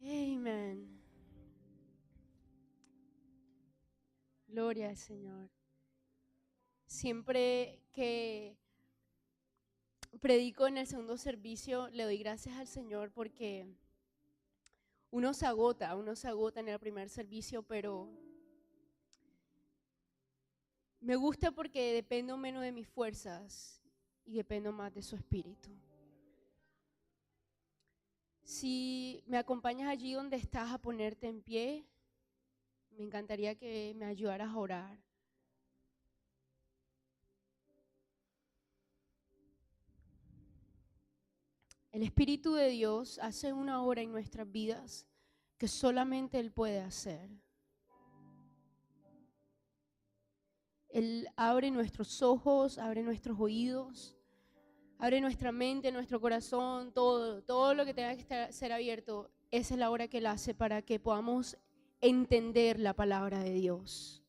Amén. Gloria al Señor. Siempre que predico en el segundo servicio, le doy gracias al Señor porque uno se agota en el primer servicio, pero me gusta porque dependo menos de mis fuerzas y dependo más de su espíritu. Si me acompañas allí donde estás a ponerte en pie, me encantaría que me ayudaras a orar. El Espíritu de Dios hace una obra en nuestras vidas que solamente Él puede hacer. Él abre nuestros ojos, abre nuestros oídos, abre nuestra mente, nuestro corazón, todo lo que tenga que ser abierto. Esa es la obra que Él hace para que podamos entender la palabra de Dios,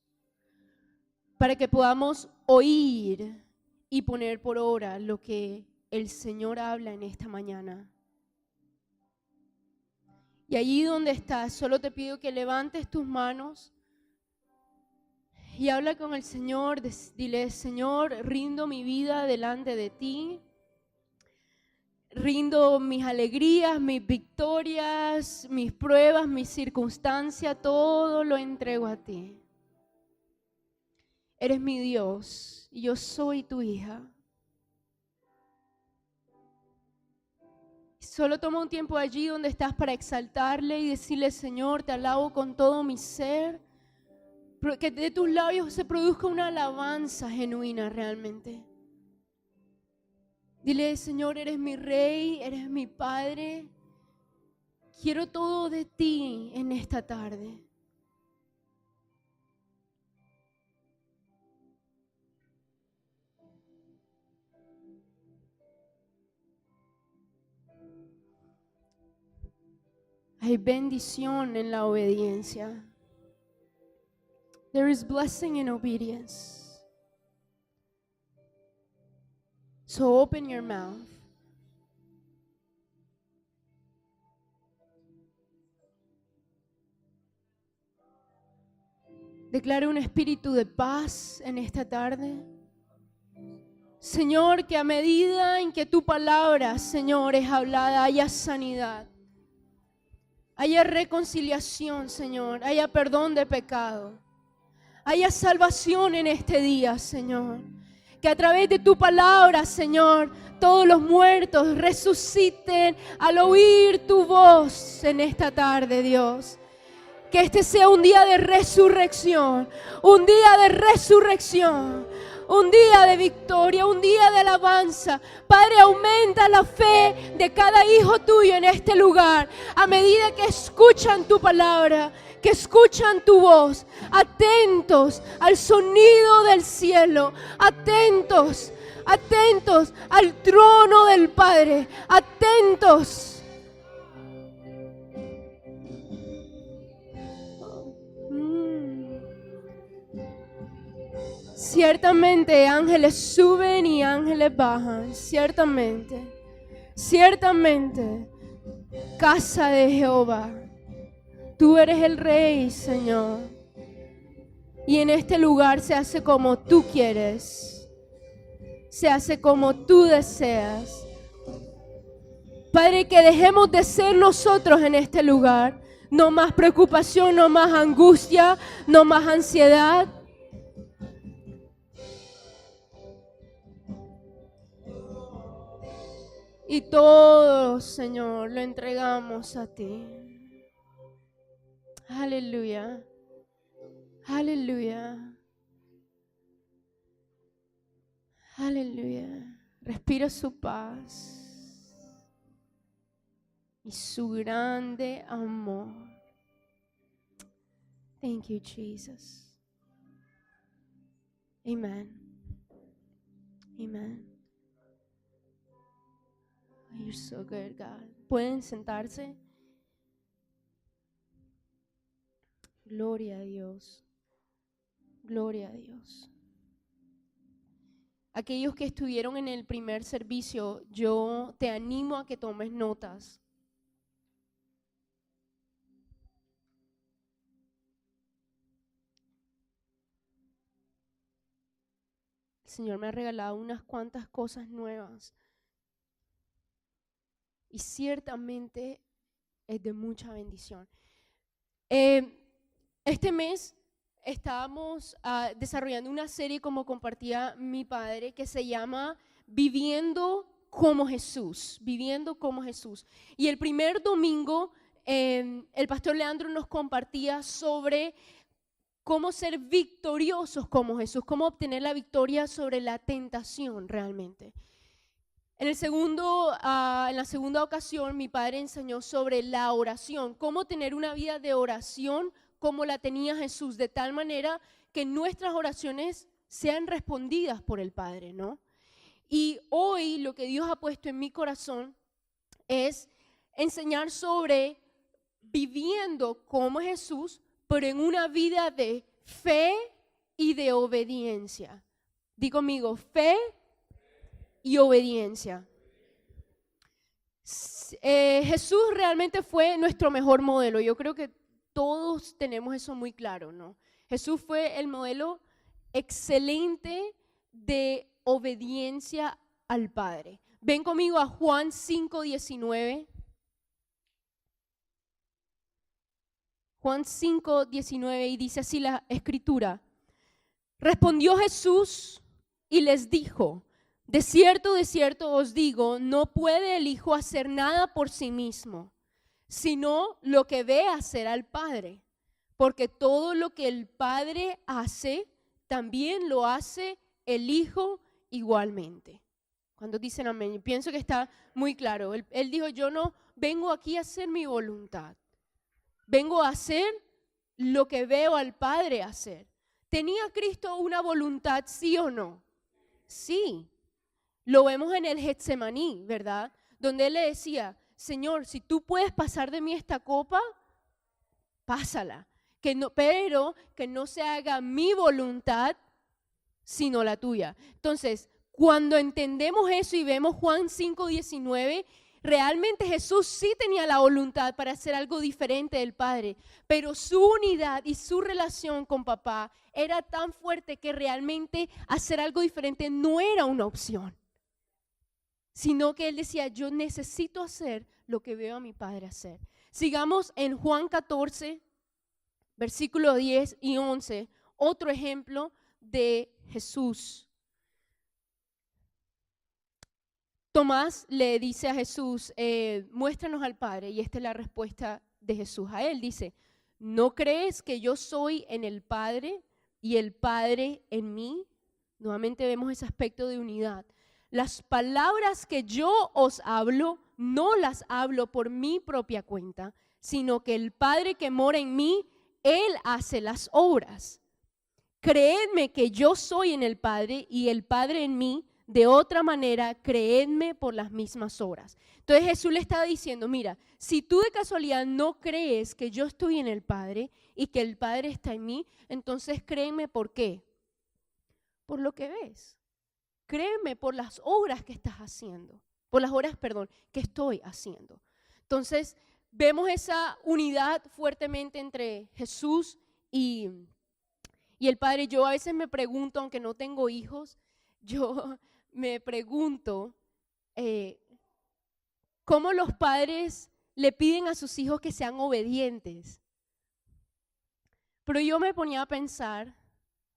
para que podamos oír y poner por obra lo que el Señor habla en esta mañana. Y allí donde estás, solo te pido que levantes tus manos y habla con el Señor. Dile: Señor, rindo mi vida delante de ti. Rindo mis alegrías, mis victorias, mis pruebas, mis circunstancias, todo lo entrego a ti. Eres mi Dios y yo soy tu hija. Solo toma un tiempo allí donde estás para exaltarle y decirle: Señor, te alabo con todo mi ser. Que de tus labios se produzca una alabanza genuina realmente. Dile: Señor, eres mi rey, eres mi padre. Quiero todo de ti en esta tarde. Hay bendición en la obediencia. There is blessing in obedience. So open your mouth. Declara un espíritu de paz en esta tarde. Señor, que a medida en que tu palabra, Señor, es hablada, haya sanidad, haya reconciliación, Señor, haya perdón de pecado, haya salvación en este día, Señor. Que a través de tu palabra, Señor, todos los muertos resuciten al oír tu voz en esta tarde, Dios. Que este sea un día de resurrección, un día de resurrección, un día de victoria, un día de alabanza. Padre, aumenta la fe de cada hijo tuyo en este lugar a medida que escuchan tu palabra, que escuchan tu voz, atentos al sonido del cielo, atentos al trono del Padre, atentos. Ciertamente ángeles suben y ángeles bajan, ciertamente, casa de Jehová, tú eres el Rey, Señor, y en este lugar se hace como tú quieres, se hace como tú deseas. Padre, que dejemos de ser nosotros en este lugar, no más preocupación, no más angustia, no más ansiedad. Y todo, Señor, lo entregamos a ti. Aleluya. Aleluya. Aleluya. Respira su paz y su grande amor. Thank you, Jesus. Amen. Amen. Oh, you're so good, God. ¿Pueden sentarse? Gloria a Dios. Gloria a Dios. Aquellos que estuvieron en el primer servicio, yo te animo a que tomes notas. Señor me ha regalado unas cuantas cosas nuevas. Y ciertamente es de mucha bendición. Este mes estábamos desarrollando una serie, como compartía mi padre, que se llama Viviendo como Jesús, Viviendo como Jesús. Y el primer domingo el pastor Leandro nos compartía sobre cómo ser victoriosos como Jesús, cómo obtener la victoria sobre la tentación realmente. En la segunda ocasión, mi padre enseñó sobre la oración, cómo tener una vida de oración como la tenía Jesús, de tal manera que nuestras oraciones sean respondidas por el Padre, ¿no? Y hoy lo que Dios ha puesto en mi corazón es enseñar sobre viviendo como Jesús, pero en una vida de fe y de obediencia. Di conmigo, fe y obediencia. Jesús realmente fue nuestro mejor modelo. Yo creo que todos tenemos eso muy claro, ¿no? Jesús fue el modelo excelente de obediencia al Padre. Ven conmigo a Juan 5:19. Juan 5:19 y dice así la escritura. Respondió Jesús y les dijo: de cierto os digo, no puede el Hijo hacer nada por sí mismo, sino lo que ve hacer al Padre. Porque todo lo que el Padre hace, también lo hace el Hijo igualmente. Cuando dicen amén, pienso que está muy claro. Él dijo, yo no vengo aquí a hacer mi voluntad. Vengo a hacer lo que veo al Padre hacer. ¿Tenía Cristo una voluntad, sí o no? Sí. Lo vemos en el Getsemaní, ¿verdad? Donde Él le decía, Señor, si tú puedes pasar de mí esta copa, pásala. Pero que no se haga mi voluntad, sino la tuya. Entonces, cuando entendemos eso y vemos Juan 5:19, realmente Jesús sí tenía la voluntad para hacer algo diferente del Padre, pero su unidad y su relación con papá era tan fuerte que realmente hacer algo diferente no era una opción, sino que él decía, yo necesito hacer lo que veo a mi Padre hacer. Sigamos en Juan 14, versículos 10 y 11, otro ejemplo de Jesús. Tomás le dice a Jesús, muéstranos al Padre, y esta es la respuesta de Jesús a él. Dice, ¿no crees que yo soy en el Padre y el Padre en mí? Nuevamente vemos ese aspecto de unidad. Las palabras que yo os hablo, no las hablo por mi propia cuenta, sino que el Padre que mora en mí, Él hace las obras. Creedme que yo soy en el Padre y el Padre en mí. De otra manera, creedme por las mismas obras. Entonces Jesús le estaba diciendo, mira, si tú de casualidad no crees que yo estoy en el Padre y que el Padre está en mí, entonces créeme por qué. Por lo que ves. Créeme por las obras que estás haciendo. Por las obras, que estoy haciendo. Entonces vemos esa unidad fuertemente entre Jesús y el Padre. Yo a veces me pregunto, aunque no tengo hijos, yo me pregunto cómo los padres le piden a sus hijos que sean obedientes. Pero yo me ponía a pensar,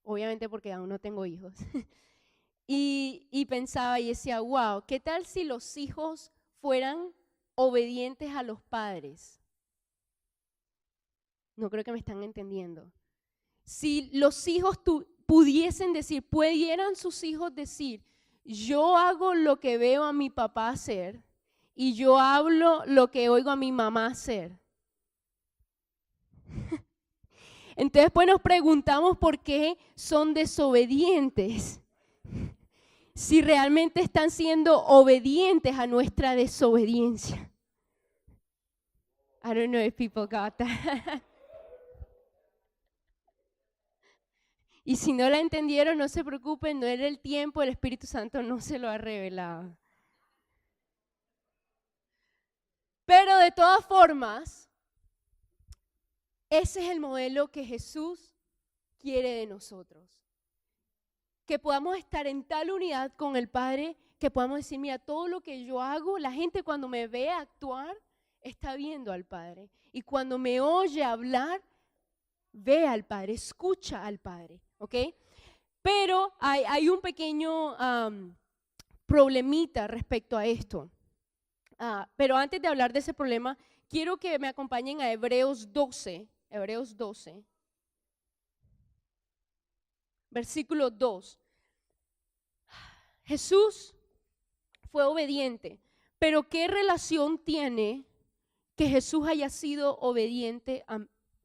obviamente porque aún no tengo hijos, y pensaba y decía, wow, ¿qué tal si los hijos fueran obedientes a los padres? No creo que me están entendiendo. Si los hijos pudieran sus hijos decir, yo hago lo que veo a mi papá hacer y yo hablo lo que oigo a mi mamá hacer. Entonces pues nos preguntamos por qué son desobedientes. Si realmente están siendo obedientes a nuestra desobediencia. I don't know if people got that. Y si no la entendieron, no se preocupen, no era el tiempo, el Espíritu Santo no se lo ha revelado. Pero de todas formas, ese es el modelo que Jesús quiere de nosotros. que podamos estar en tal unidad con el Padre, que podamos decir, mira, todo lo que yo hago, la gente cuando me ve actuar, está viendo al Padre. Y cuando me oye hablar, ve al Padre, escucha al Padre, ¿ok? Pero hay un pequeño problemita respecto a esto. Pero antes de hablar de ese problema, quiero que me acompañen a Hebreos 12, versículo 2. Jesús fue obediente, pero ¿qué relación tiene que Jesús haya sido obediente?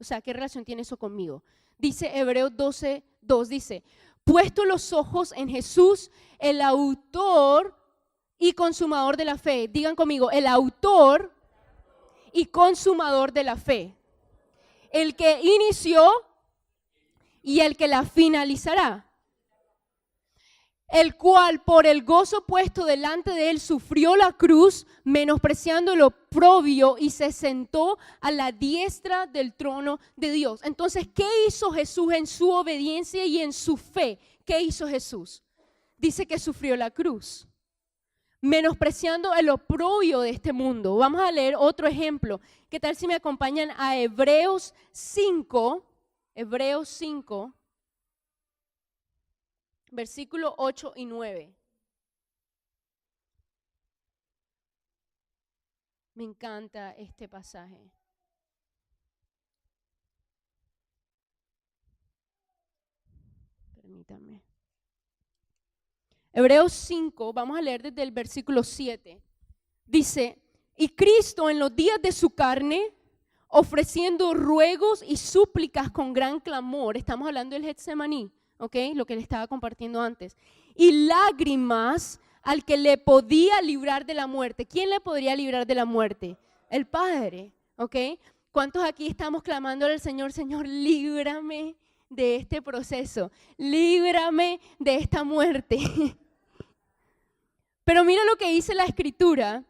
O sea, ¿qué relación tiene eso conmigo? Dice Hebreos 12, 2, dice, puesto los ojos en Jesús, el autor y consumador de la fe. Digan conmigo, el autor y consumador de la fe. El que inició y el que la finalizará. El cual por el gozo puesto delante de él sufrió la cruz, menospreciando lo oprobio, y se sentó a la diestra del trono de Dios. Entonces, ¿qué hizo Jesús en su obediencia y en su fe? ¿Qué hizo Jesús? Dice que sufrió la cruz, menospreciando el oprobio de este mundo. Vamos a leer otro ejemplo. ¿Qué tal si me acompañan a Hebreos 5? Hebreos 5. Versículo 8 y 9. Me encanta este pasaje. Permítanme. Hebreos 5, vamos a leer desde el versículo 7. Dice, y Cristo en los días de su carne, ofreciendo ruegos y súplicas con gran clamor, estamos hablando del Getsemaní, ¿ok? Lo que le estaba compartiendo antes. Y lágrimas al que le podía librar de la muerte. ¿Quién le podría librar de la muerte? El Padre, ¿ok? ¿Cuántos aquí estamos clamando al Señor, Señor, líbrame de este proceso, líbrame de esta muerte? Pero mira lo que dice la Escritura.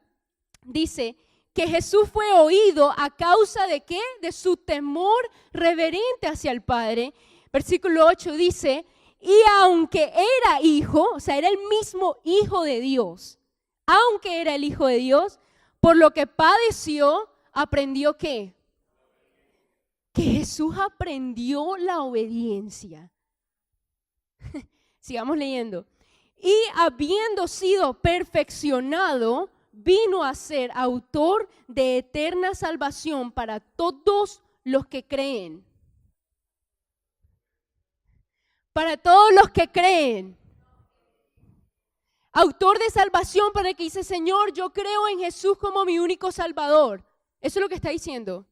Dice que Jesús fue oído a causa de ¿qué? De su temor reverente hacia el Padre. Versículo 8 dice, y aunque era hijo, o sea, era el mismo hijo de Dios, aunque era el hijo de Dios, por lo que padeció, aprendió ¿qué? Que Jesús aprendió la obediencia. Sigamos leyendo. Y habiendo sido perfeccionado, vino a ser autor de eterna salvación para todos los que creen. Para todos los que creen. Autor de salvación para el que dice, Señor, yo creo en Jesús como mi único Salvador. Eso es lo que está diciendo.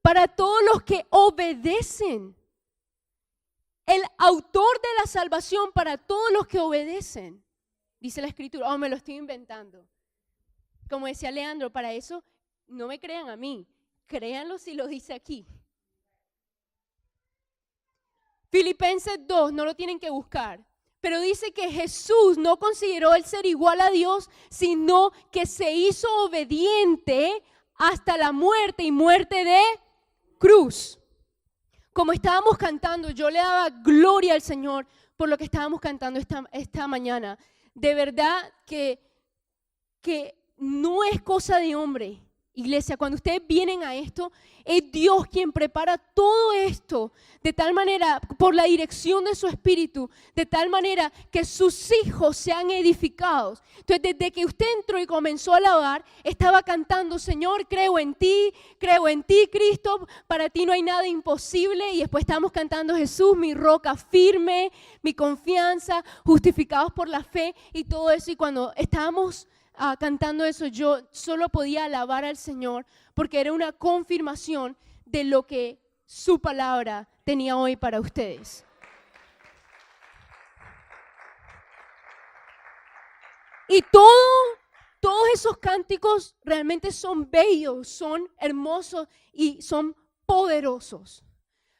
Para todos los que obedecen. El autor de la salvación para todos los que obedecen. Dice la Escritura. Oh, me lo estoy inventando. Como decía Leandro, para eso no me crean a mí. Créanlo si lo dice aquí. Filipenses 2, no lo tienen que buscar. Pero dice que Jesús no consideró el ser igual a Dios, sino que se hizo obediente hasta la muerte y muerte de cruz. Como estábamos cantando, yo le daba gloria al Señor por lo que estábamos cantando esta mañana. De verdad que no es cosa de hombre. Iglesia, cuando ustedes vienen a esto, es Dios quien prepara todo esto de tal manera, por la dirección de su Espíritu, de tal manera que sus hijos sean edificados. Entonces, desde que usted entró y comenzó a alabar, estaba cantando, Señor, creo en ti, Cristo, para ti no hay nada imposible. Y después estábamos cantando, Jesús, mi roca firme, mi confianza, justificados por la fe y todo eso. Y cuando estábamos cantando eso, yo solo podía alabar al Señor porque era una confirmación de lo que su palabra tenía hoy para ustedes. Y todos esos cánticos realmente son bellos, son hermosos y son poderosos.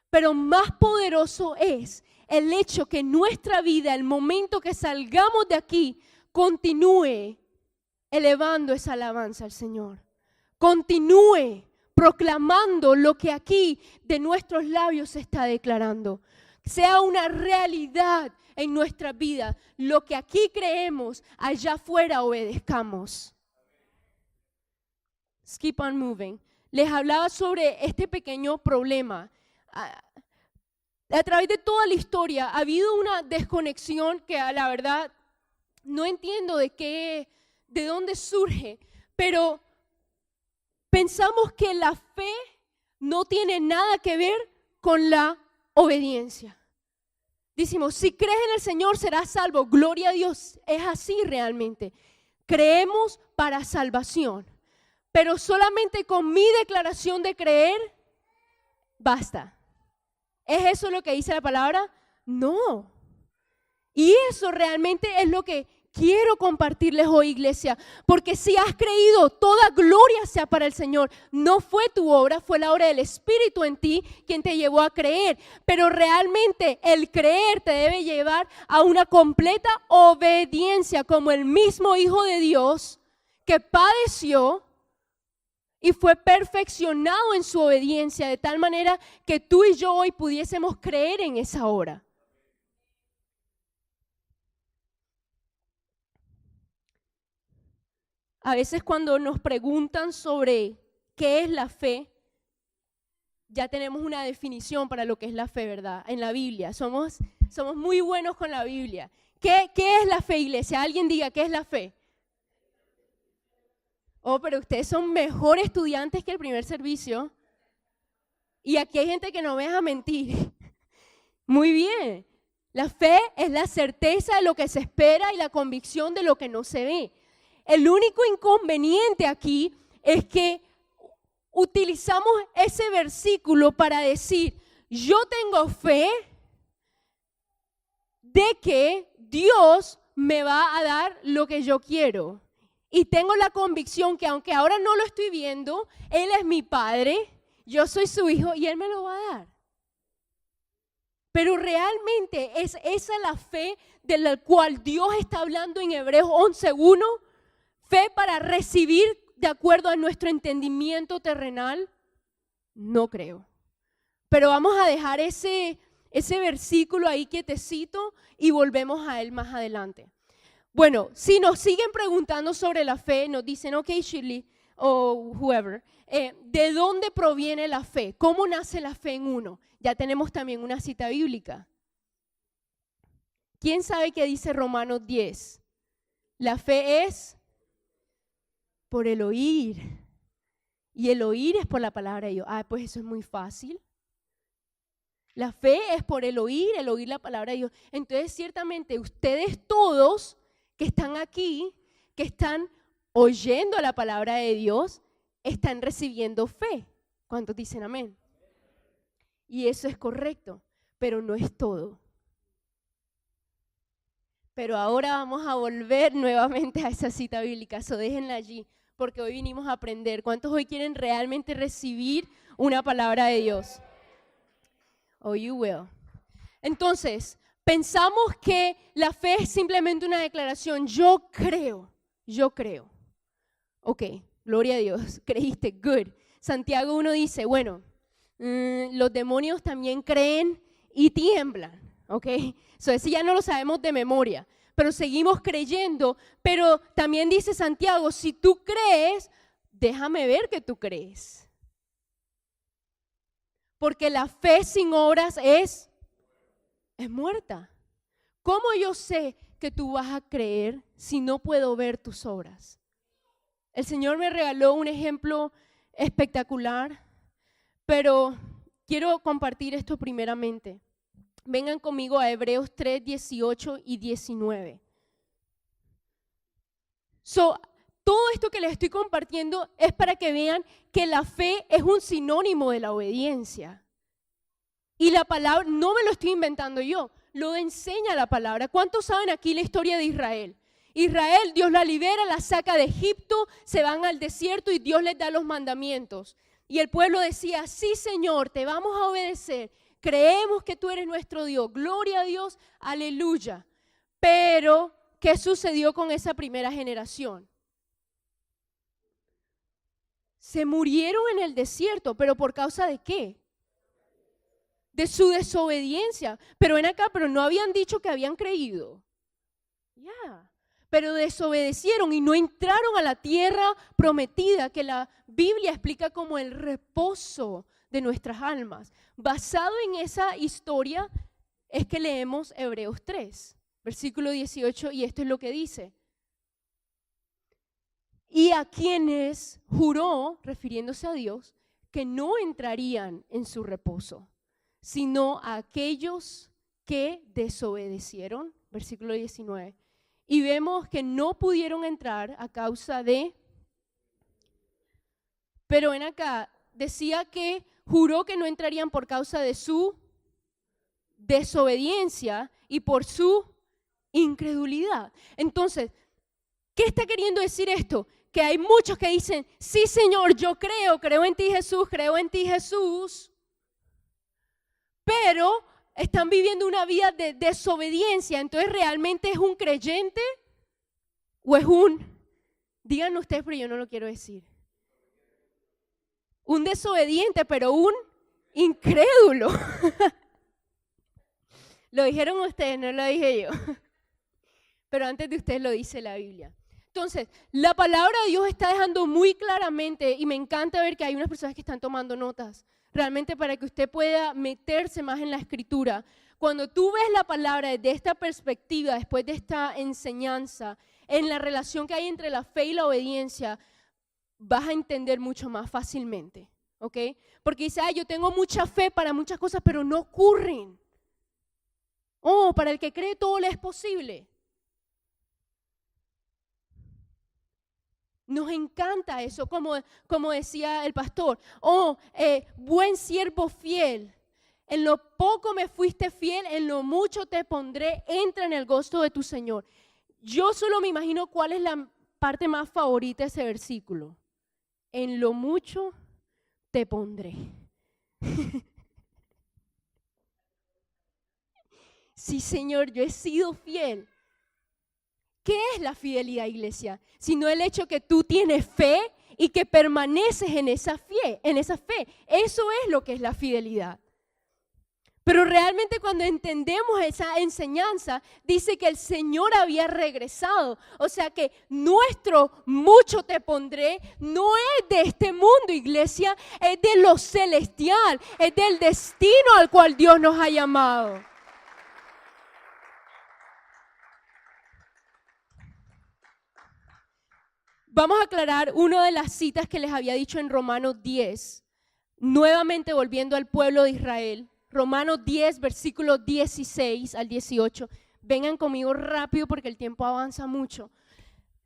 Pero más poderoso es el hecho que nuestra vida, el momento que salgamos de aquí, continúe elevando esa alabanza al Señor. Continúe proclamando lo que aquí de nuestros labios se está declarando. sea una realidad en nuestra vida. Lo que aquí creemos, allá afuera obedezcamos. Let's keep on moving. Les hablaba sobre este pequeño problema. A través de toda la historia ha habido una desconexión que a la verdad no entiendo de dónde surge, pero pensamos que la fe no tiene nada que ver con la obediencia. Decimos, si crees en el Señor serás salvo. Gloria a Dios, es así realmente. Creemos para salvación, pero solamente con mi declaración de creer, basta. ¿Es eso lo que dice la palabra? No. Y eso realmente es lo que quiero compartirles hoy, iglesia, porque si has creído, toda gloria sea para el Señor. No fue tu obra, fue la obra del Espíritu en ti quien te llevó a creer, pero realmente el creer te debe llevar a una completa obediencia, como el mismo Hijo de Dios que padeció y fue perfeccionado en su obediencia, de tal manera que tú y yo hoy pudiésemos creer en esa obra. A veces cuando nos preguntan sobre qué es la fe, ya tenemos una definición para lo que es la fe, ¿verdad? En la Biblia, somos muy buenos con la Biblia. ¿Qué es la fe, iglesia? Alguien diga, ¿qué es la fe? Oh, pero ustedes son mejor estudiantes que el primer servicio. Y aquí hay gente que no me deja mentir. Muy bien. La fe es la certeza de lo que se espera y la convicción de lo que no se ve. El único inconveniente aquí es que utilizamos ese versículo para decir, yo tengo fe de que Dios me va a dar lo que yo quiero. Y tengo la convicción que aunque ahora no lo estoy viendo, Él es mi Padre, yo soy su hijo y Él me lo va a dar. Pero realmente es esa la fe de la cual Dios está hablando en Hebreos 11:1, fe para recibir de acuerdo a nuestro entendimiento terrenal. No creo. Pero vamos a dejar ese versículo ahí quietecito y volvemos a él más adelante. Bueno, si nos siguen preguntando sobre la fe, nos dicen, ok, Shirley, o whoever, ¿de dónde proviene la fe? ¿Cómo nace la fe en uno? Ya tenemos también una cita bíblica. ¿Quién sabe qué dice Romanos 10? La fe es por el oír. Y el oír es por la palabra de Dios. Ah, pues eso es muy fácil. La fe es por el oír la palabra de Dios. Entonces, ciertamente, ustedes todos que están aquí, que están oyendo la palabra de Dios, están recibiendo fe. ¿Cuántos dicen amén? Y eso es correcto, pero no es todo. Pero ahora vamos a volver nuevamente a esa cita bíblica, so déjenla allí, porque hoy vinimos a aprender. ¿Cuántos hoy quieren realmente recibir una palabra de Dios? Oh, you will. Entonces, pensamos que la fe es simplemente una declaración. Yo creo. Ok, gloria a Dios, creíste, good. Santiago 1 dice, bueno, los demonios también creen y tiemblan, ok. So, ese ya no lo sabemos de memoria, pero seguimos creyendo. Pero también dice Santiago, si tú crees, déjame ver que tú crees. Porque la fe sin obras es muerta. ¿Cómo yo sé que tú vas a creer si no puedo ver tus obras? El Señor me regaló un ejemplo espectacular, pero quiero compartir esto primeramente. Vengan conmigo a Hebreos 3, 18 y 19. Todo esto que les estoy compartiendo es para que vean que la fe es un sinónimo de la obediencia. Y la palabra, no me lo estoy inventando yo, lo enseña la palabra. ¿Cuántos saben aquí la historia de Israel? Israel, Dios la libera, la saca de Egipto, se van al desierto y Dios les da los mandamientos. Y el pueblo decía, sí Señor, te vamos a obedecer, creemos que tú eres nuestro Dios, gloria a Dios, aleluya. Pero, ¿qué sucedió con esa primera generación? Se murieron en el desierto, pero ¿por causa de qué? de su desobediencia. Pero ven acá, pero no habían dicho que habían creído. Ya. Pero desobedecieron y no entraron a la tierra prometida, que la Biblia explica como el reposo de nuestras almas. Basado en esa historia es que leemos Hebreos 3, versículo 18, y esto es lo que dice. Y a quienes juró, refiriéndose a Dios, que no entrarían en su reposo, sino a aquellos que desobedecieron, versículo 19. Y vemos que no pudieron entrar a causa de, pero ven acá, decía que juró que no entrarían por causa de su desobediencia y por su incredulidad. Entonces, ¿qué está queriendo decir esto? Que hay muchos que dicen, sí Señor, yo creo en ti Jesús, pero están viviendo una vida de desobediencia. Entonces, ¿realmente es un creyente o es díganlo ustedes, pero yo no lo quiero decir, un desobediente, pero un incrédulo? Lo dijeron ustedes, no lo dije yo. Pero antes de ustedes lo dice la Biblia. Entonces, la palabra de Dios está dejando muy claramente, y me encanta ver que hay unas personas que están tomando notas, realmente para que usted pueda meterse más en la Escritura. Cuando tú ves la palabra desde esta perspectiva, después de esta enseñanza, en la relación que hay entre la fe y la obediencia, vas a entender mucho más fácilmente, ¿ok? Porque dice, yo tengo mucha fe para muchas cosas, pero no ocurren. Oh, para el que cree todo le es posible. Nos encanta eso, como decía el pastor. Buen siervo fiel, en lo poco me fuiste fiel, en lo mucho te pondré, entra en el gozo de tu Señor. Yo solo me imagino cuál es la parte más favorita de ese versículo. En lo mucho te pondré. Sí, Señor, yo he sido fiel. ¿Qué es la fidelidad, iglesia? Sino el hecho que tú tienes fe y que permaneces en esa fe, Eso es lo que es la fidelidad. Pero realmente cuando entendemos esa enseñanza, dice que el Señor había regresado. O sea que nuestro mucho te pondré no es de este mundo, iglesia, es de lo celestial, es del destino al cual Dios nos ha llamado. Vamos a aclarar una de las citas que les había dicho en Romanos 10, nuevamente volviendo al pueblo de Israel. Romanos 10, versículos 16 al 18. Vengan conmigo rápido porque el tiempo avanza mucho.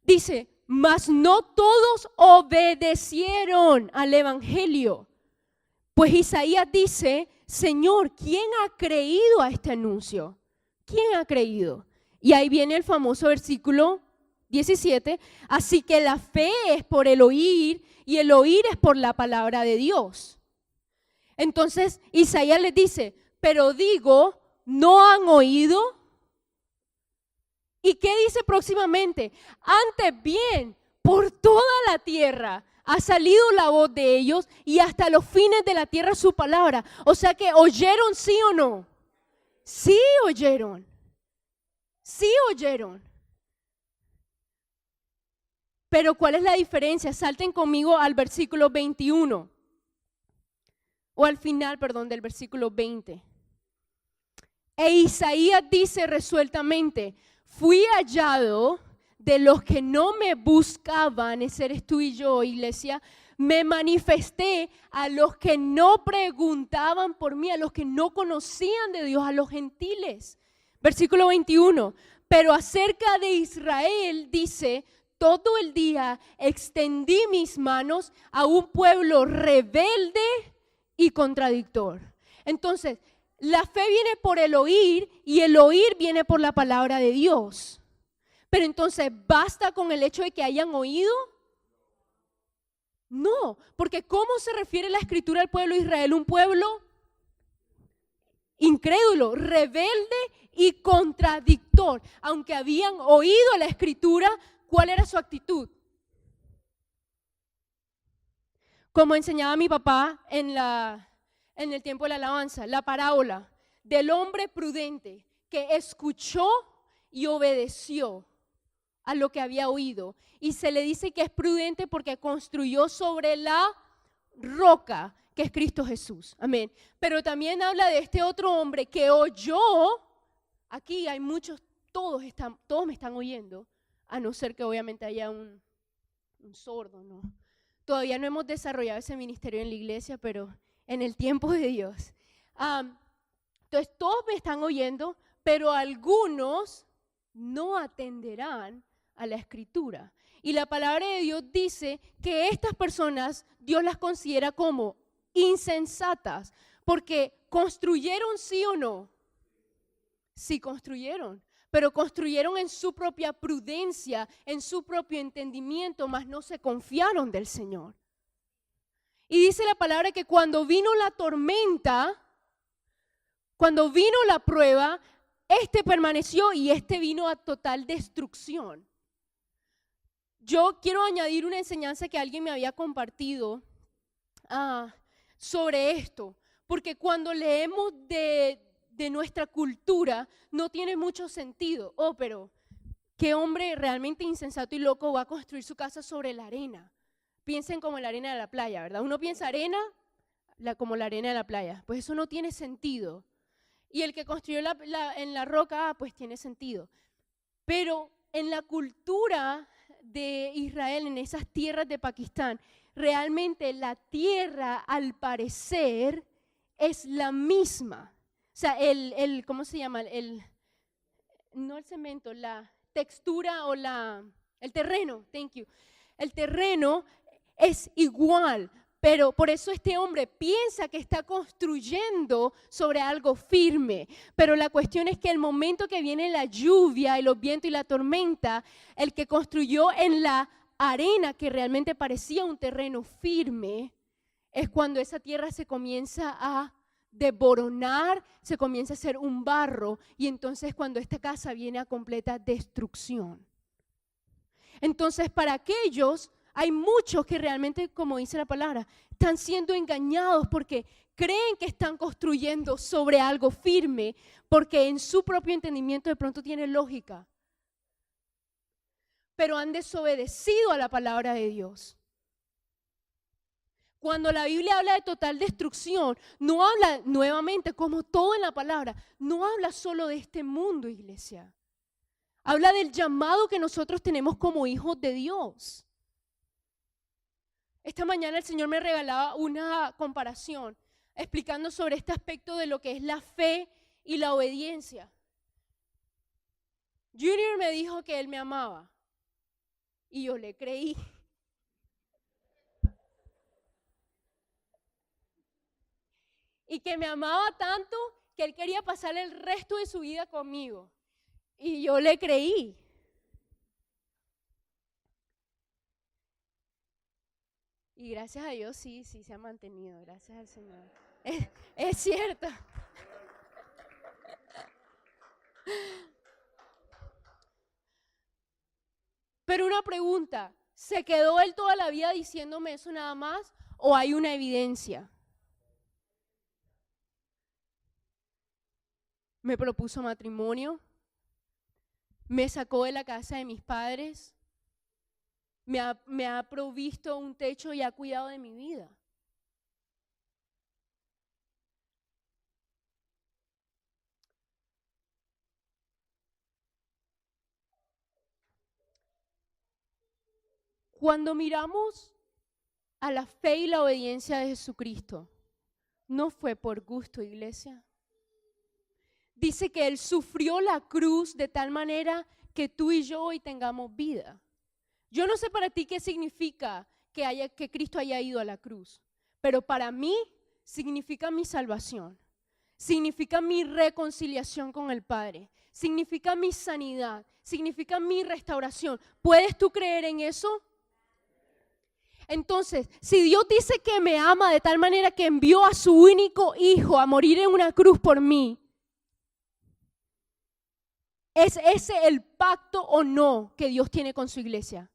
Dice, mas no todos obedecieron al evangelio. Pues Isaías dice, Señor, ¿quién ha creído a este anuncio? ¿Quién ha creído? Y ahí viene el famoso versículo 17, así que la fe es por el oír y el oír es por la palabra de Dios. Entonces Isaías les dice, pero digo, ¿no han oído? ¿Y qué dice próximamente? Antes bien, por toda la tierra ha salido la voz de ellos y hasta los fines de la tierra su palabra. O sea que, ¿oyeron sí o no? Sí oyeron. Sí oyeron. Pero ¿cuál es la diferencia? Salten conmigo al versículo 21. O al final, del versículo 20. E Isaías dice resueltamente, fui hallado de los que no me buscaban, ese eres tú y yo, iglesia, me manifesté a los que no preguntaban por mí, a los que no conocían de Dios, a los gentiles. Versículo 21, pero acerca de Israel dice, todo el día extendí mis manos a un pueblo rebelde y contradictor. Entonces, la fe viene por el oír y el oír viene por la palabra de Dios. Pero entonces, ¿basta con el hecho de que hayan oído? No, porque ¿cómo se refiere la Escritura al pueblo de Israel? Un pueblo incrédulo, rebelde y contradictor. Aunque habían oído la Escritura, ¿cuál era su actitud? Como enseñaba mi papá en la en el tiempo de la alabanza, la parábola del hombre prudente que escuchó y obedeció a lo que había oído. Y se le dice que es prudente porque construyó sobre la roca, que es Cristo Jesús. Amén. Pero también habla de este otro hombre que oyó. Aquí hay muchos, todos me están oyendo, a no ser que obviamente haya un sordo, ¿no? Todavía no hemos desarrollado ese ministerio en la iglesia, pero en el tiempo de Dios. Entonces todos me están oyendo, pero algunos no atenderán a la escritura. Y la palabra de Dios dice que estas personas Dios las considera como insensatas, porque construyeron, ¿sí o no? Sí construyeron, pero construyeron en su propia prudencia, en su propio entendimiento, mas no se confiaron del Señor. Y dice la palabra que cuando vino la tormenta, cuando vino la prueba, este permaneció y este vino a total destrucción. Yo quiero añadir una enseñanza que alguien me había compartido sobre esto, porque cuando leemos de nuestra cultura no tiene mucho sentido. Pero ¿qué hombre realmente insensato y loco va a construir su casa sobre la arena? Piensen como la arena de la playa, ¿verdad? Uno piensa arena como la arena de la playa, pues eso no tiene sentido. Y el que construyó en la roca, pues tiene sentido. Pero en la cultura de Israel, en esas tierras de Pakistán, realmente la tierra, al parecer, es la misma. O sea, ¿cómo se llama? No el cemento, la textura o el terreno, thank you. El terreno es igual, pero por eso este hombre piensa que está construyendo sobre algo firme. Pero la cuestión es que el momento que viene la lluvia y los vientos y la tormenta, el que construyó en la arena que realmente parecía un terreno firme, es cuando esa tierra se comienza a desboronar, se comienza a hacer un barro, y entonces cuando esta casa viene a completa destrucción. Entonces para aquellos hay muchos que realmente, como dice la palabra, están siendo engañados porque creen que están construyendo sobre algo firme, porque en su propio entendimiento de pronto tiene lógica, pero han desobedecido a la palabra de Dios. Cuando la Biblia habla de total destrucción, no habla nuevamente, como todo en la palabra, no habla solo de este mundo, iglesia. Habla del llamado que nosotros tenemos como hijos de Dios. Esta mañana el Señor me regalaba una comparación explicando sobre este aspecto de lo que es la fe y la obediencia. Junior me dijo que él me amaba y yo le creí. Y que me amaba tanto que él quería pasar el resto de su vida conmigo. Y yo le creí. Y gracias a Dios sí se ha mantenido, gracias al Señor. Es cierto. Pero una pregunta, ¿se quedó él toda la vida diciéndome eso nada más o hay una evidencia? Me propuso matrimonio, me sacó de la casa de mis padres, me ha provisto un techo y ha cuidado de mi vida. Cuando miramos a la fe y la obediencia de Jesucristo, no fue por gusto, iglesia. Dice que Él sufrió la cruz de tal manera que tú y yo hoy tengamos vida. Yo no sé para ti qué significa que Cristo haya ido a la cruz, pero para mí significa mi salvación, significa mi reconciliación con el Padre, significa mi sanidad, significa mi restauración. ¿Puedes tú creer en eso? Entonces, si Dios dice que me ama de tal manera que envió a su único hijo a morir en una cruz por mí, ¿es ese el pacto o no que Dios tiene con su iglesia?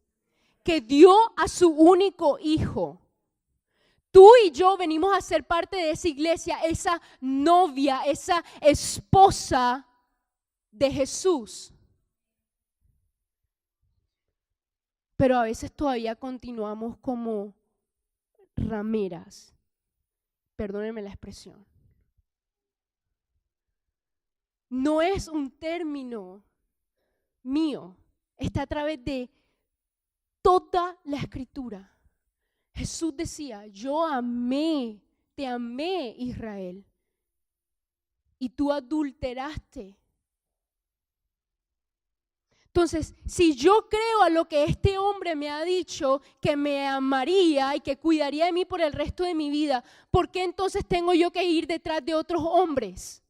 Que dio a su único hijo. Tú y yo venimos a ser parte de esa iglesia, esa novia, esa esposa de Jesús. Pero a veces todavía continuamos como rameras. Perdónenme la expresión. No es un término mío, está a través de toda la Escritura. Jesús decía, te amé Israel, y tú adulteraste. Entonces, si yo creo a lo que este hombre me ha dicho, que me amaría y que cuidaría de mí por el resto de mi vida, ¿por qué entonces tengo yo que ir detrás de otros hombres?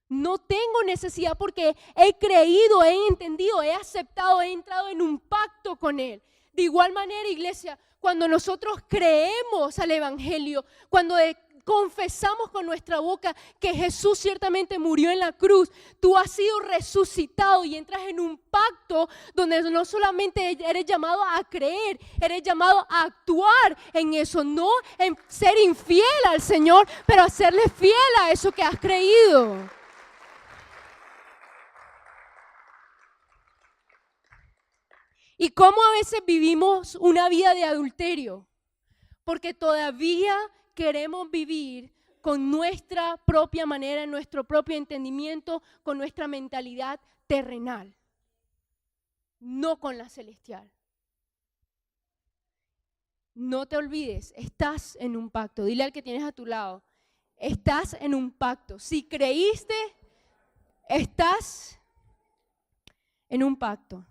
No tengo necesidad porque he creído, he entendido, he aceptado, he entrado en un pacto con Él. De igual manera, iglesia, cuando nosotros creemos al Evangelio, cuando confesamos con nuestra boca que Jesús ciertamente murió en la cruz, tú has sido resucitado y entras en un pacto donde no solamente eres llamado a creer, eres llamado a actuar en eso, no en ser infiel al Señor, pero a serle fiel a eso que has creído. ¿Y cómo a veces vivimos una vida de adulterio? Porque todavía queremos vivir con nuestra propia manera, nuestro propio entendimiento, con nuestra mentalidad terrenal, no con la celestial. No te olvides, estás en un pacto. Dile al que tienes a tu lado, estás en un pacto. Si creíste, estás en un pacto.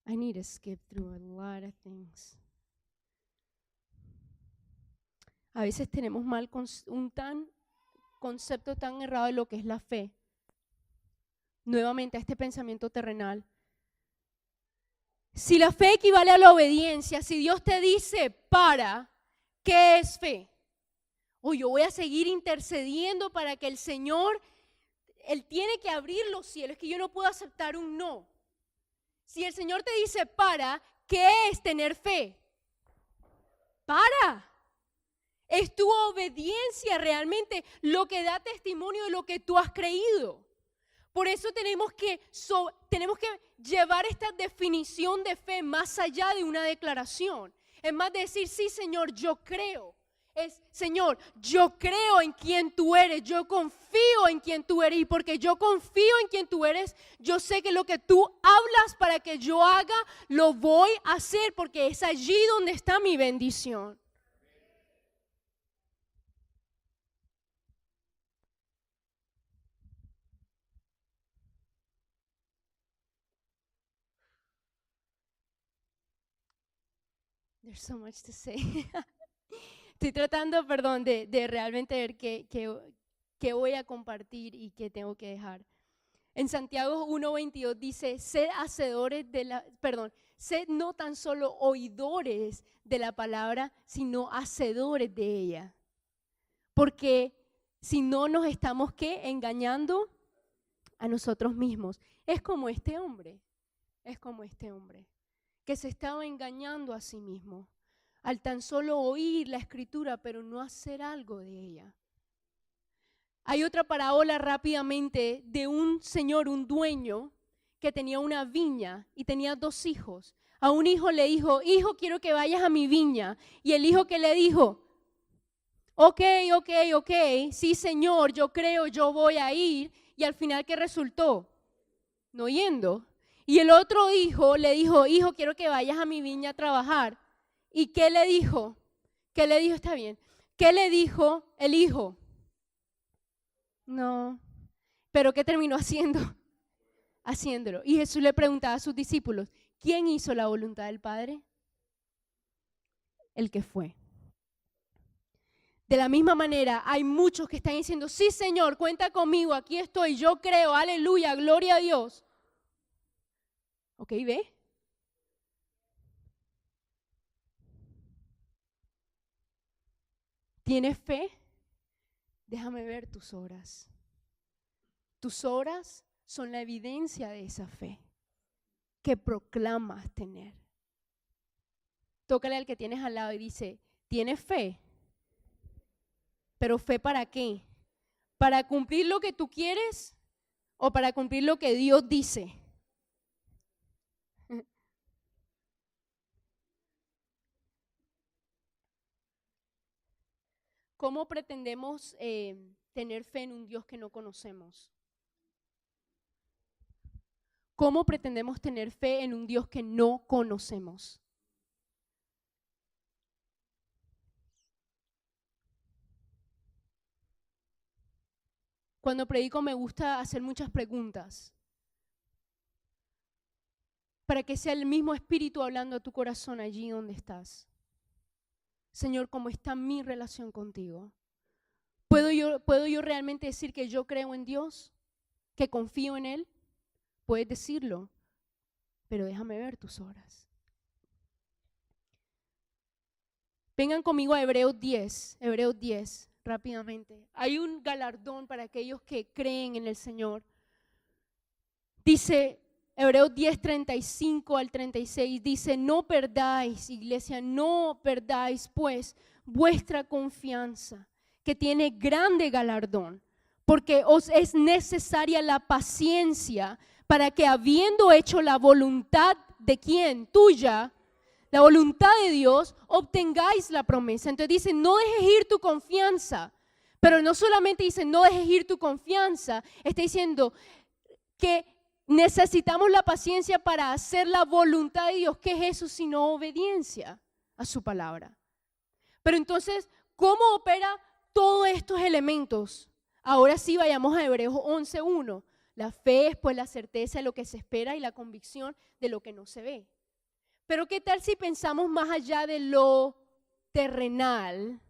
I need to skip through a lot of things. A veces tenemos un concepto tan errado de lo que es la fe. Nuevamente a este pensamiento terrenal. Si la fe equivale a la obediencia, si Dios te dice para, ¿qué es fe? O yo voy a seguir intercediendo para que el Señor, Él tiene que abrir los cielos, es que yo no puedo aceptar un no. Si el Señor te dice para, ¿qué es tener fe? Para. Es tu obediencia realmente lo que da testimonio de lo que tú has creído. Por eso tenemos que llevar esta definición de fe más allá de una declaración. Es más de decir, sí, Señor, yo creo. Es, Señor, yo creo en quien tú eres, yo confío en quien tú eres, y porque yo confío en quien tú eres, yo sé que lo que tú hablas para que yo haga, lo voy a hacer, porque es allí donde está mi bendición. There's so much to say. Estoy tratando, perdón, de realmente ver qué voy a compartir y qué tengo que dejar. En Santiago 1:22 dice, sed no tan solo oidores de la palabra, sino hacedores de ella. Porque si no nos estamos, ¿qué? Engañando a nosotros mismos. Es como este hombre, que se estaba engañando a sí mismo al tan solo oír la escritura, pero no hacer algo de ella. Hay otra parábola rápidamente de un señor, un dueño, que tenía una viña y tenía 2 hijos. A un hijo le dijo, hijo, quiero que vayas a mi viña. Y el hijo que le dijo, ok, sí señor, yo creo, yo voy a ir. Y al final, ¿qué resultó? No yendo. Y el otro hijo le dijo, hijo, quiero que vayas a mi viña a trabajar. ¿Y qué le dijo? ¿Qué le dijo? Está bien. ¿Qué le dijo el hijo? No. ¿Pero qué terminó haciendo? Haciéndolo. Y Jesús le preguntaba a sus discípulos, ¿quién hizo la voluntad del Padre? El que fue. De la misma manera, hay muchos que están diciendo, sí Señor, cuenta conmigo, aquí estoy, yo creo, aleluya, gloria a Dios. Ok, ¿ve? ¿Tienes fe? Déjame ver tus obras. Tus obras son la evidencia de esa fe que proclamas tener. Tócale al que tienes al lado y dice, ¿tienes fe? ¿Pero fe para qué? ¿Para cumplir lo que tú quieres o para cumplir lo que Dios dice? ¿Cómo pretendemos tener fe en un Dios que no conocemos? ¿Cómo pretendemos tener fe en un Dios que no conocemos? Cuando predico me gusta hacer muchas preguntas para que sea el mismo Espíritu hablando a tu corazón allí donde estás. Señor, ¿cómo está mi relación contigo? ¿Puedo yo realmente decir que yo creo en Dios? ¿Que confío en Él? Puedes decirlo, pero déjame ver tus obras. Vengan conmigo a Hebreos 10, rápidamente. Hay un galardón para aquellos que creen en el Señor. Dice Hebreos 10, 35 al 36, dice, no perdáis, iglesia, no perdáis pues vuestra confianza, que tiene grande galardón, porque os es necesaria la paciencia para que habiendo hecho la voluntad de ¿quién? Tuya, la voluntad de Dios, obtengáis la promesa. Entonces dice, no dejes ir tu confianza, pero no solamente dice, no dejes ir tu confianza, está diciendo que necesitamos la paciencia para hacer la voluntad de Dios. ¿Qué es eso sino obediencia a su palabra? Pero entonces, ¿cómo opera todos estos elementos? Ahora sí vayamos a Hebreos 11:1. La fe es pues la certeza de lo que se espera y la convicción de lo que no se ve. Pero ¿qué tal si pensamos más allá de lo terrenal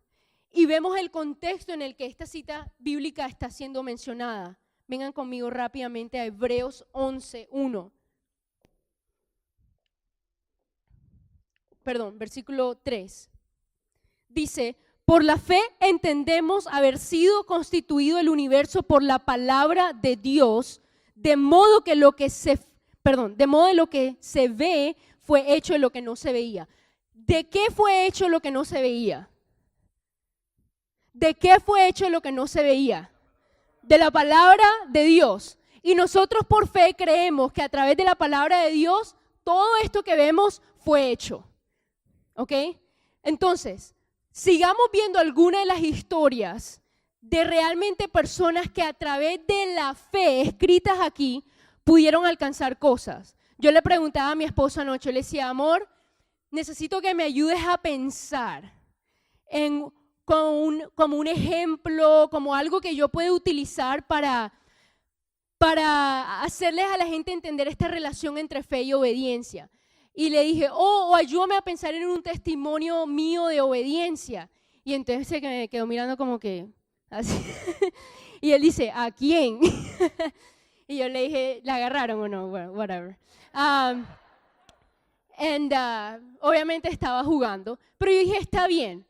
y vemos el contexto en el que esta cita bíblica está siendo mencionada? Vengan conmigo rápidamente a Hebreos 11:1. Versículo 3. Dice, por la fe entendemos haber sido constituido el universo por la palabra de Dios, de modo que lo que se ve fue hecho de lo que no se veía. ¿De qué fue hecho lo que no se veía? ¿De qué fue hecho lo que no se veía? De la palabra de Dios. Y nosotros por fe creemos que a través de la palabra de Dios, todo esto que vemos fue hecho. ¿Ok? Entonces, sigamos viendo algunas de las historias de realmente personas que a través de la fe escritas aquí pudieron alcanzar cosas. Yo le preguntaba a mi esposo anoche, le decía, amor, necesito que me ayudes a pensar como un ejemplo, como algo que yo pueda utilizar para hacerles a la gente entender esta relación entre fe y obediencia. Y le dije, ayúdame a pensar en un testimonio mío de obediencia. Y entonces se me quedó mirando como que así. Y él dice, ¿a quién? Y yo le dije, ¿la agarraron o no? Well, whatever. Obviamente estaba jugando, pero yo dije, está bien.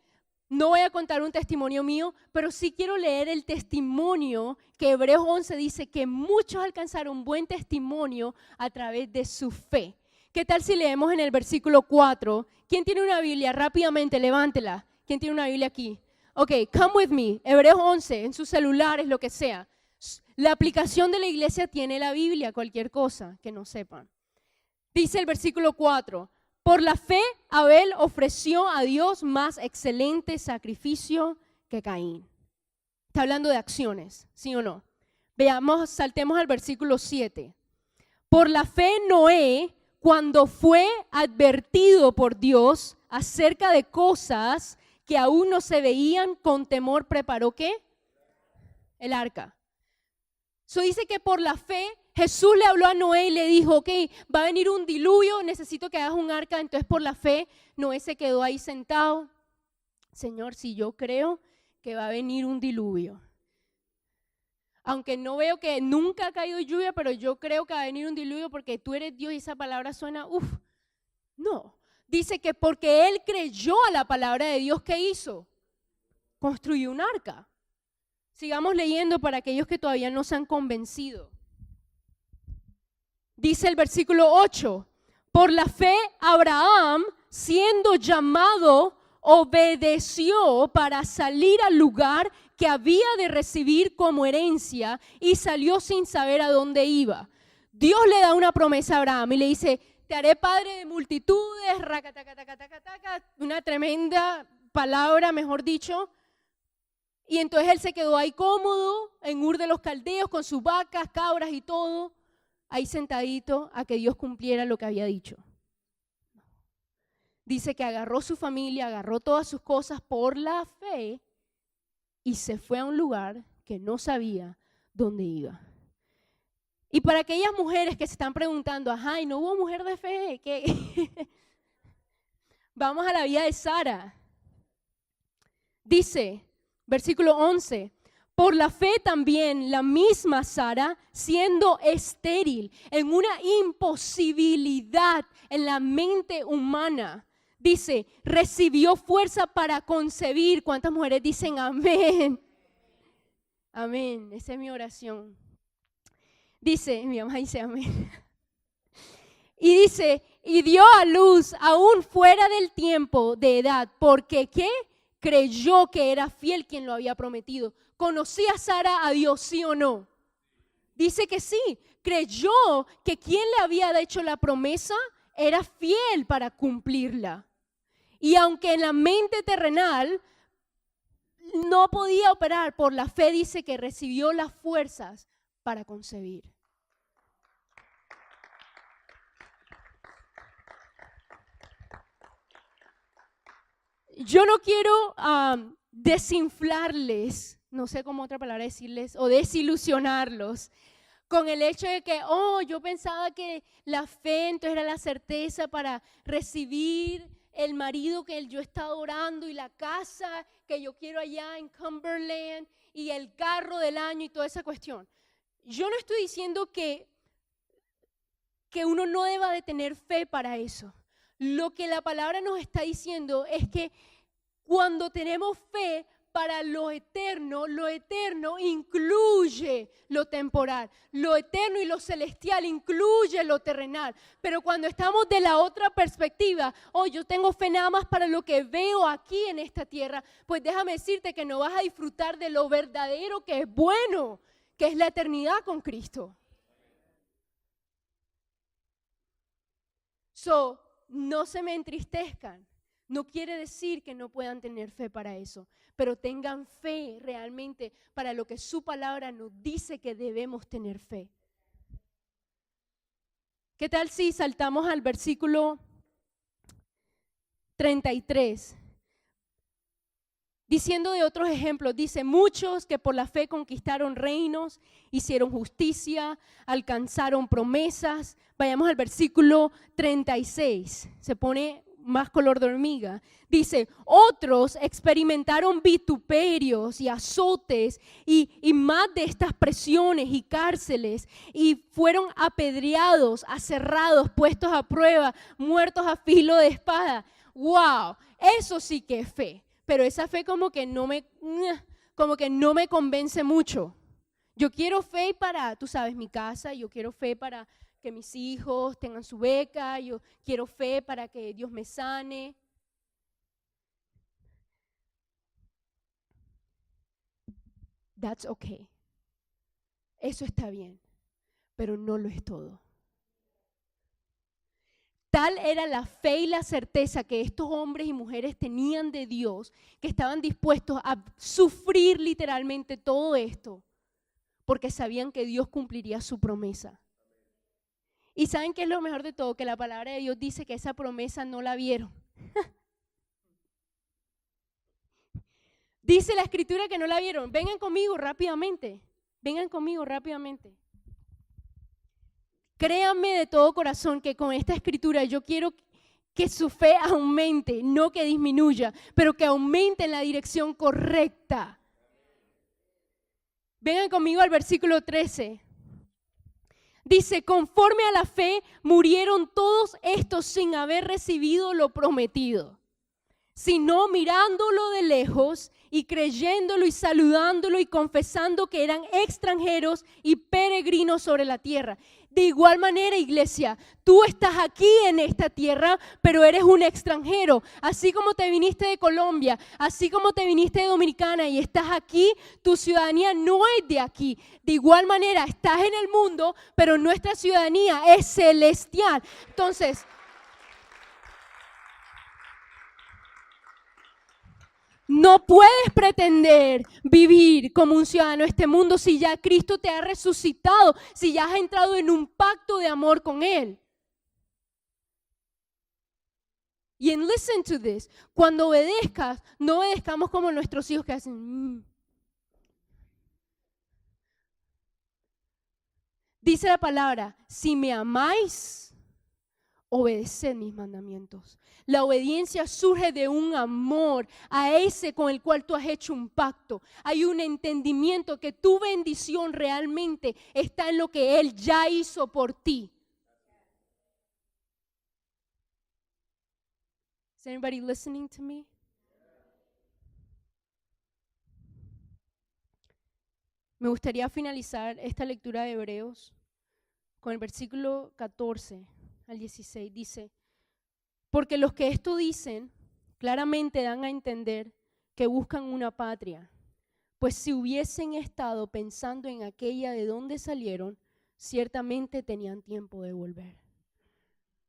No voy a contar un testimonio mío, pero sí quiero leer el testimonio que Hebreos 11 dice que muchos alcanzaron buen testimonio a través de su fe. ¿Qué tal si leemos en el versículo 4? ¿Quién tiene una Biblia? Rápidamente, levántela. ¿Quién tiene una Biblia aquí? Ok, come with me. Hebreos 11, en sus celulares, lo que sea. La aplicación de la iglesia tiene la Biblia, cualquier cosa que no sepan. Dice el versículo 4. Por la fe, Abel ofreció a Dios más excelente sacrificio que Caín. Está hablando de acciones, ¿sí o no? Veamos, saltemos al versículo 7. Por la fe, Noé, cuando fue advertido por Dios acerca de cosas que aún no se veían, con temor preparó ¿qué? El arca. Eso dice que por la fe Jesús le habló a Noé y le dijo, ok, va a venir un diluvio, necesito que hagas un arca. Entonces por la fe Noé se quedó ahí sentado. Señor, si yo creo que va a venir un diluvio, aunque no veo que nunca ha caído lluvia, pero yo creo que va a venir un diluvio porque tú eres Dios y esa palabra suena, no. Dice que porque él creyó a la palabra de Dios, ¿qué hizo? construyó un arca. Sigamos leyendo para aquellos que todavía no se han convencido. Dice el versículo 8, por la fe Abraham, siendo llamado, obedeció para salir al lugar que había de recibir como herencia y salió sin saber a dónde iba. Dios le da una promesa a Abraham y le dice, te haré padre de multitudes, una tremenda palabra, mejor dicho. Y entonces él se quedó ahí cómodo en Ur de los Caldeos con sus vacas, cabras y todo, ahí sentadito a que Dios cumpliera lo que había dicho. Dice que agarró su familia, agarró todas sus cosas por la fe y se fue a un lugar que no sabía dónde iba. Y para aquellas mujeres que se están preguntando, ajá, ¿y no hubo mujer de fe? ¿Qué? Vamos a la vida de Sara. Dice, versículo 11, por la fe también la misma Sara, siendo estéril, en una imposibilidad en la mente humana, dice, recibió fuerza para concebir. ¿Cuántas mujeres dicen amén? Amén, esa es mi oración. Dice, mi mamá dice amén. Y dice, y dio a luz aún fuera del tiempo de edad, porque ¿qué? Creyó que era fiel quien lo había prometido. ¿Conocía a Sara a Dios, sí o no? Dice que sí, creyó que quien le había hecho la promesa era fiel para cumplirla. Y aunque en la mente terrenal no podía operar, por la fe dice que recibió las fuerzas para concebir. Yo no quiero desinflarles, no sé cómo otra palabra decirles, o desilusionarlos con el hecho de que, yo pensaba que la fe entonces era la certeza para recibir el marido que yo estaba orando y la casa que yo quiero allá en Cumberland y el carro del año y toda esa cuestión. Yo no estoy diciendo que uno no deba de tener fe para eso. Lo que la palabra nos está diciendo es que cuando tenemos fe para lo eterno incluye lo temporal. Lo eterno y lo celestial incluye lo terrenal. Pero cuando estamos de la otra perspectiva, yo tengo fe nada más para lo que veo aquí en esta tierra, pues déjame decirte que no vas a disfrutar de lo verdadero que es bueno, que es la eternidad con Cristo. No se me entristezcan. No quiere decir que no puedan tener fe para eso, pero tengan fe realmente para lo que su palabra nos dice que debemos tener fe. ¿Qué tal si saltamos al versículo 33? Diciendo de otros ejemplos, dice, muchos que por la fe conquistaron reinos, hicieron justicia, alcanzaron promesas. Vayamos al versículo 36, se pone más color de hormiga. Dice, otros experimentaron vituperios y azotes y más de estas presiones y cárceles y fueron apedreados, aserrados, puestos a prueba, muertos a filo de espada. ¡Wow! Eso sí que es fe. Pero esa fe como que no me convence mucho. Yo quiero fe para, tú sabes, mi casa, yo quiero fe para que mis hijos tengan su beca, yo quiero fe para que Dios me sane. That's okay. Eso está bien, pero no lo es todo. Tal era la fe y la certeza que estos hombres y mujeres tenían de Dios, que estaban dispuestos a sufrir literalmente todo esto, porque sabían que Dios cumpliría su promesa. ¿Y saben qué es lo mejor de todo? Que la palabra de Dios dice que esa promesa no la vieron. Dice la escritura que no la vieron. Vengan conmigo rápidamente. Créanme de todo corazón que con esta escritura yo quiero que su fe aumente, no que disminuya, pero que aumente en la dirección correcta. Vengan conmigo al versículo 13. Dice, conforme a la fe murieron todos estos sin haber recibido lo prometido, sino mirándolo de lejos y creyéndolo y saludándolo y confesando que eran extranjeros y peregrinos sobre la tierra. De igual manera, iglesia, tú estás aquí en esta tierra, pero eres un extranjero. Así como te viniste de Colombia, así como te viniste de Dominicana y estás aquí, tu ciudadanía no es de aquí. De igual manera, estás en el mundo, pero nuestra ciudadanía es celestial. Entonces, no puedes pretender vivir como un ciudadano de este mundo si ya Cristo te ha resucitado, si ya has entrado en un pacto de amor con Él. Y listen to this, cuando obedezcas, no obedezcamos como nuestros hijos que hacen. Dice la palabra, si me amáis, obedeced mis mandamientos. La obediencia surge de un amor a ese con el cual tú has hecho un pacto. Hay un entendimiento que tu bendición realmente está en lo que Él ya hizo por ti. Is anybody listening to me? Me gustaría finalizar esta lectura de Hebreos con el versículo 14 al 16. Dice, porque los que esto dicen claramente dan a entender que buscan una patria, pues si hubiesen estado pensando en aquella de donde salieron, ciertamente tenían tiempo de volver.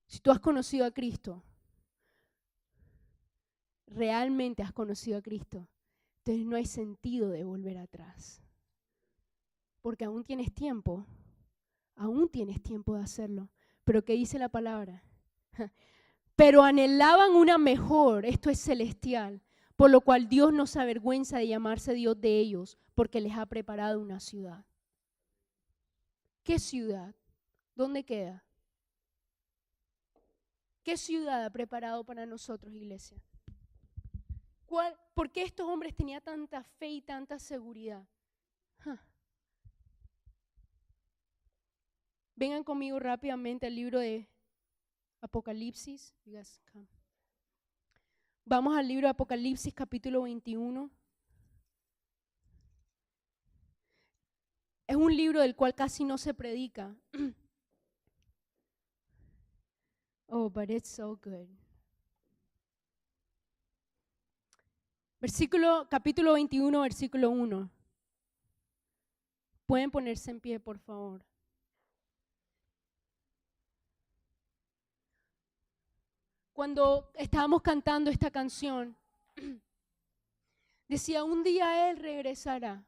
Si tú has conocido a Cristo, realmente has conocido a Cristo, entonces no hay sentido de volver atrás. Porque aún tienes tiempo de hacerlo. Pero ¿qué dice la palabra? Pero anhelaban una mejor, esto es celestial, por lo cual Dios no se avergüenza de llamarse Dios de ellos, porque les ha preparado una ciudad. ¿Qué ciudad? ¿Dónde queda? ¿Qué ciudad ha preparado para nosotros, iglesia? ¿Por qué estos hombres tenían tanta fe y tanta seguridad? Vengan conmigo rápidamente al libro de Apocalipsis. Vamos al libro de Apocalipsis capítulo 21. Es un libro del cual casi no se predica. Oh, but it's so good. Capítulo 21, versículo 1. Pueden ponerse en pie, por favor. Cuando estábamos cantando esta canción, decía, un día Él regresará.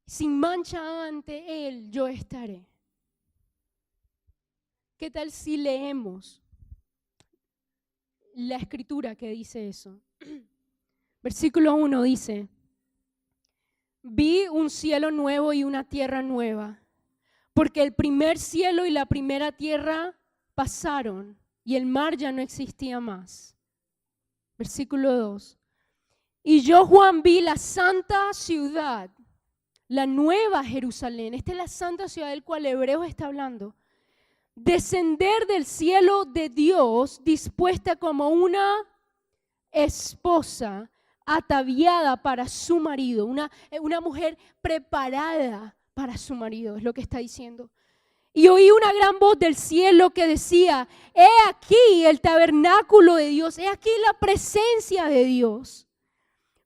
Sin mancha ante Él yo estaré. ¿Qué tal si leemos la escritura que dice eso? Versículo 1 dice, vi un cielo nuevo y una tierra nueva, porque el primer cielo y la primera tierra pasaron y el mar ya no existía más. Versículo 2. Y yo, Juan, vi la santa ciudad, la nueva Jerusalén. Esta es la santa ciudad del cual Hebreos está hablando. Descender del cielo de Dios, dispuesta como una esposa ataviada para su marido, una mujer preparada para su marido, es lo que está diciendo. Y oí una gran voz del cielo que decía, he aquí el tabernáculo de Dios, he aquí la presencia de Dios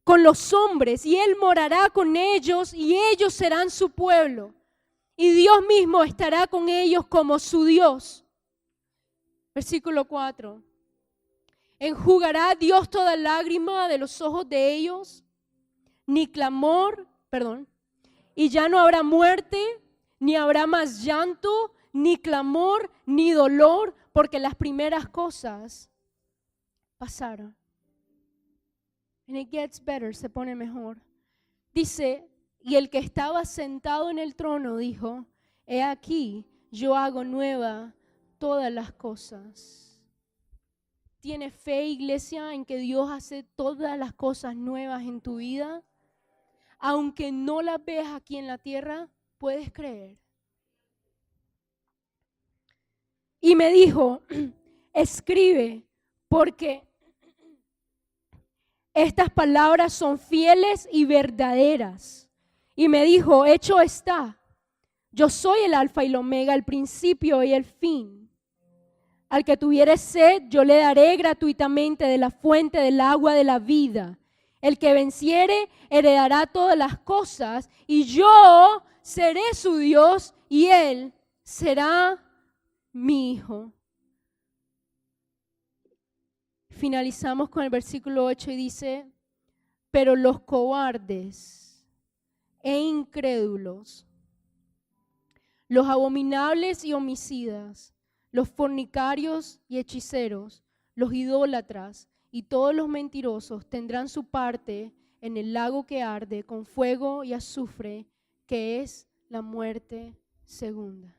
con los hombres, y Él morará con ellos y ellos serán su pueblo. Y Dios mismo estará con ellos como su Dios. Versículo 4. Enjugará Dios toda lágrima de los ojos de ellos, y ya no habrá muerte, ni habrá más llanto, ni clamor, ni dolor, porque las primeras cosas pasaron. And it gets better, se pone mejor. Dice, y el que estaba sentado en el trono dijo, he aquí, yo hago nueva todas las cosas. ¿Tienes fe, iglesia, en que Dios hace todas las cosas nuevas en tu vida? Aunque no las veas aquí en la tierra, puedes creer. Y me dijo, escribe, porque estas palabras son fieles y verdaderas. Y me dijo, hecho está. Yo soy el alfa y el omega, el principio y el fin. Al que tuviere sed, yo le daré gratuitamente de la fuente del agua de la vida. El que venciere heredará todas las cosas, y yo seré su Dios, y él será mi hijo. Finalizamos con el versículo 8 y dice, pero los cobardes e incrédulos, los abominables y homicidas, los fornicarios y hechiceros, los idólatras y todos los mentirosos tendrán su parte en el lago que arde con fuego y azufre, que es la muerte segunda.